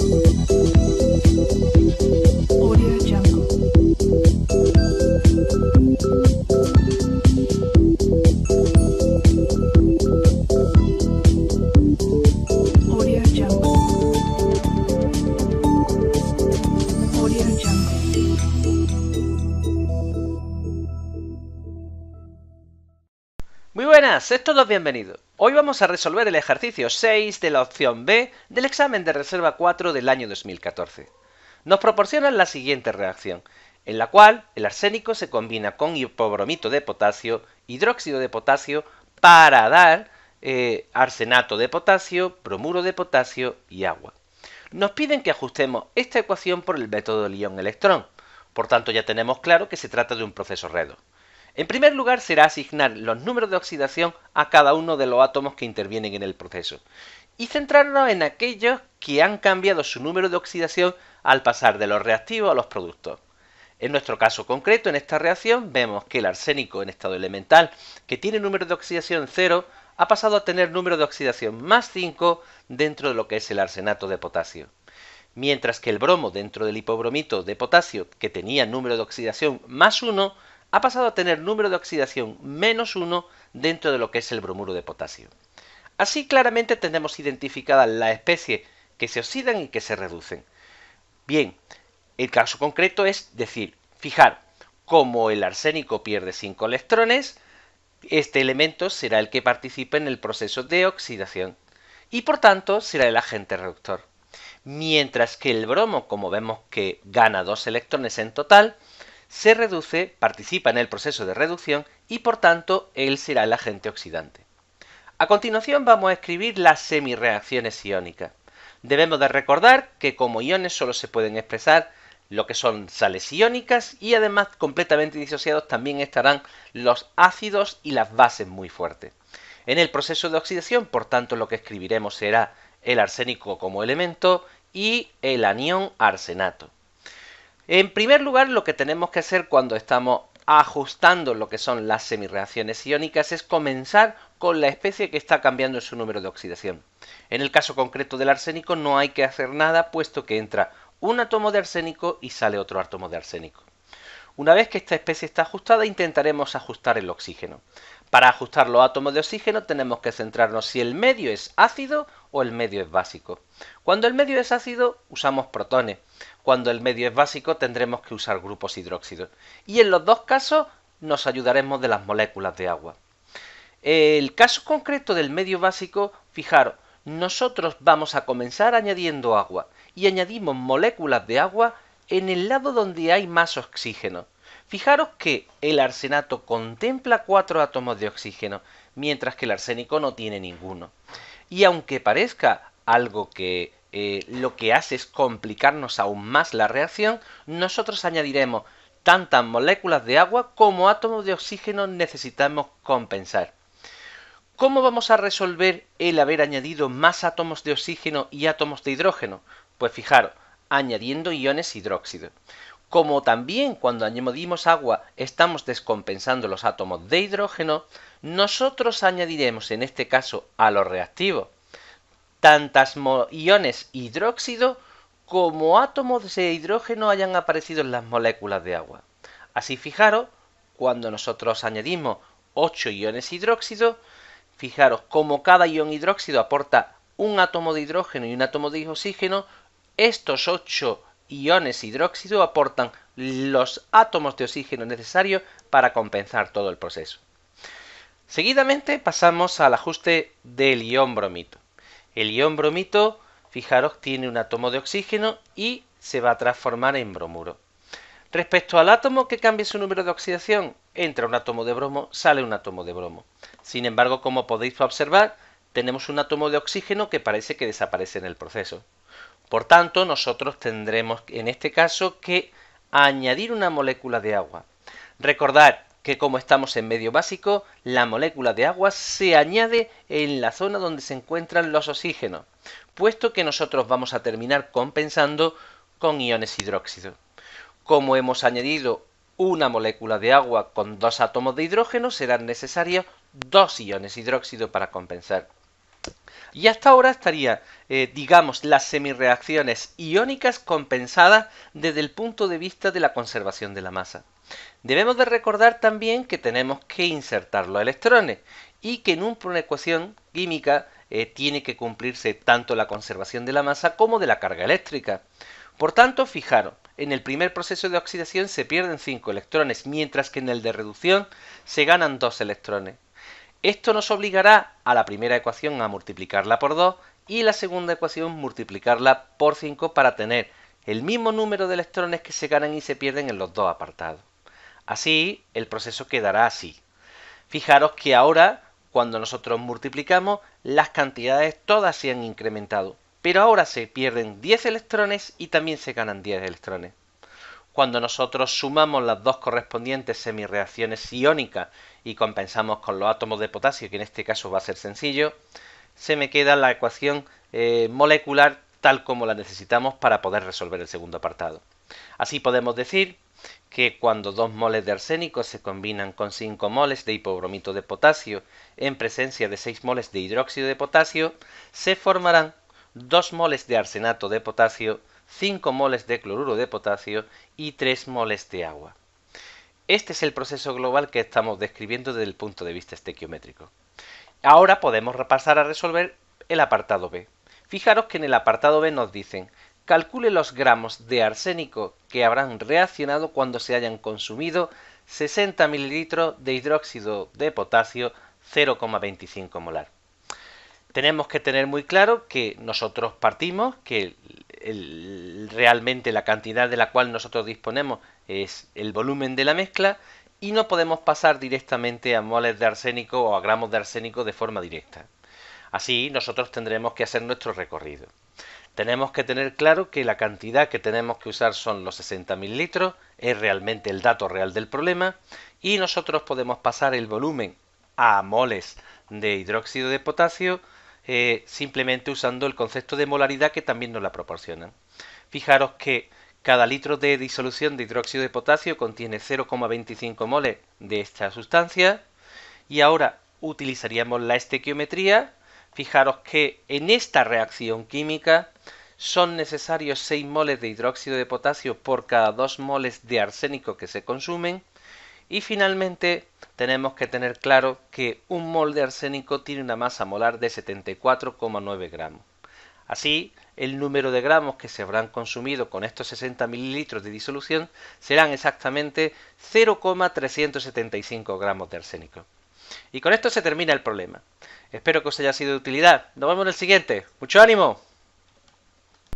Audio Jungle. Audio Jungle. Audio Jungle. Muy buenas, sed todos bienvenidos. Hoy vamos a resolver el ejercicio 6 de la opción B del examen de reserva 4 del año 2014. Nos proporcionan la siguiente reacción, en la cual el arsénico se combina con hipobromito de potasio, hidróxido de potasio, para dar arsenato de potasio, bromuro de potasio y agua. Nos piden que ajustemos esta ecuación por el método del ion-electrón. Por tanto, ya tenemos claro que se trata de un proceso redox. En primer lugar, será asignar los números de oxidación a cada uno de los átomos que intervienen en el proceso y centrarnos en aquellos que han cambiado su número de oxidación al pasar de los reactivos a los productos. En nuestro caso concreto, en esta reacción, vemos que el arsénico en estado elemental, que tiene número de oxidación 0, ha pasado a tener número de oxidación más 5 dentro de lo que es el arsenato de potasio. Mientras que el bromo dentro del hipobromito de potasio, que tenía número de oxidación más 1, ha pasado a tener número de oxidación menos 1 dentro de lo que es el bromuro de potasio. Así claramente tenemos identificadas las especies que se oxidan y que se reducen. Bien, el caso concreto es decir, fijar, como el arsénico pierde 5 electrones, este elemento será el que participe en el proceso de oxidación y por tanto será el agente reductor. Mientras que el bromo, como vemos que gana 2 electrones en total, se reduce, participa en el proceso de reducción y por tanto él será el agente oxidante. A continuación vamos a escribir las semirreacciones iónicas. Debemos de recordar que como iones solo se pueden expresar lo que son sales iónicas y además completamente disociados también estarán los ácidos y las bases muy fuertes. En el proceso de oxidación, por tanto, lo que escribiremos será el arsénico como elemento y el anión arsenato. En primer lugar, lo que tenemos que hacer cuando estamos ajustando lo que son las semirreacciones iónicas es comenzar con la especie que está cambiando su número de oxidación. En el caso concreto del arsénico no hay que hacer nada, puesto que entra un átomo de arsénico y sale otro átomo de arsénico. Una vez que esta especie está ajustada, intentaremos ajustar el oxígeno. Para ajustar los átomos de oxígeno tenemos que centrarnos si el medio es ácido o el medio es básico. Cuando el medio es ácido, usamos protones. Cuando el medio es básico, tendremos que usar grupos hidróxidos. Y en los dos casos nos ayudaremos de las moléculas de agua. El caso concreto del medio básico, fijaros, nosotros vamos a comenzar añadiendo agua y añadimos moléculas de agua en el lado donde hay más oxígeno. Fijaros que el arsenato contempla 4 átomos de oxígeno, mientras que el arsénico no tiene ninguno. Y aunque parezca algo que lo que hace es complicarnos aún más la reacción, nosotros añadiremos tantas moléculas de agua como átomos de oxígeno necesitamos compensar. ¿Cómo vamos a resolver el haber añadido más átomos de oxígeno y átomos de hidrógeno? Pues fijaros, añadiendo iones hidróxido. Como también cuando añadimos agua estamos descompensando los átomos de hidrógeno, nosotros añadiremos en este caso a los reactivos tantas iones hidróxido como átomos de hidrógeno hayan aparecido en las moléculas de agua. Así fijaros, cuando nosotros añadimos 8 iones hidróxido, fijaros como cada ion hidróxido aporta un átomo de hidrógeno y un átomo de oxígeno, estos 8 iones hidróxido aportan los átomos de oxígeno necesarios para compensar todo el proceso. Seguidamente pasamos al ajuste del ion bromito. El ion bromito, fijaros, tiene un átomo de oxígeno y se va a transformar en bromuro. Respecto al átomo que cambie su número de oxidación, entra un átomo de bromo, sale un átomo de bromo. Sin embargo, como podéis observar, tenemos un átomo de oxígeno que parece que desaparece en el proceso. Por tanto, nosotros tendremos en este caso que añadir una molécula de agua. Recordad que como estamos en medio básico, la molécula de agua se añade en la zona donde se encuentran los oxígenos, puesto que nosotros vamos a terminar compensando con iones hidróxido. Como hemos añadido una molécula de agua con 2 átomos de hidrógeno, serán necesarios 2 iones hidróxido para compensar. Y hasta ahora estaría, digamos, las semirreacciones iónicas compensadas desde el punto de vista de la conservación de la masa. Debemos de recordar también que tenemos que insertar los electrones y que en una ecuación química tiene que cumplirse tanto la conservación de la masa como de la carga eléctrica. Por tanto, fijaros, en el primer proceso de oxidación se pierden 5 electrones, mientras que en el de reducción se ganan 2 electrones. Esto nos obligará a la primera ecuación a multiplicarla por 2 y la segunda ecuación multiplicarla por 5 para tener el mismo número de electrones que se ganan y se pierden en los dos apartados. Así, el proceso quedará así. Fijaros que ahora, cuando nosotros multiplicamos, las cantidades todas se han incrementado, pero ahora se pierden 10 electrones y también se ganan 10 electrones. Cuando nosotros sumamos las dos correspondientes semirreacciones iónicas y compensamos con los átomos de potasio, que en este caso va a ser sencillo, se me queda la ecuación molecular tal como la necesitamos para poder resolver el segundo apartado. Así podemos decir que cuando 2 moles de arsénico se combinan con 5 moles de hipobromito de potasio en presencia de 6 moles de hidróxido de potasio, se formarán 2 moles de arsenato de potasio, 5 moles de cloruro de potasio y 3 moles de agua. Este es el proceso global que estamos describiendo desde el punto de vista estequiométrico. Ahora podemos repasar a resolver el apartado B. Fijaros que en el apartado B nos dicen: calcule los gramos de arsénico que habrán reaccionado cuando se hayan consumido 60 ml de hidróxido de potasio 0,25 molar. Tenemos que tener muy claro que nosotros partimos, que realmente la cantidad de la cual nosotros disponemos es el volumen de la mezcla y no podemos pasar directamente a moles de arsénico o a gramos de arsénico de forma directa. Así nosotros tendremos que hacer nuestro recorrido. Tenemos que tener claro que la cantidad que tenemos que usar son los 60 mililitros, es realmente el dato real del problema, y nosotros podemos pasar el volumen a moles de hidróxido de potasio simplemente usando el concepto de molaridad que también nos la proporcionan. Fijaros que cada litro de disolución de hidróxido de potasio contiene 0,25 moles de esta sustancia y ahora utilizaríamos la estequiometría. Fijaros que en esta reacción química son necesarios 6 moles de hidróxido de potasio por cada 2 moles de arsénico que se consumen. Y finalmente tenemos que tener claro que un mol de arsénico tiene una masa molar de 74,9 gramos. Así, el número de gramos que se habrán consumido con estos 60 mililitros de disolución serán exactamente 0,375 gramos de arsénico. Y con esto se termina el problema. Espero que os haya sido de utilidad. Nos vemos en el siguiente. ¡Mucho ánimo!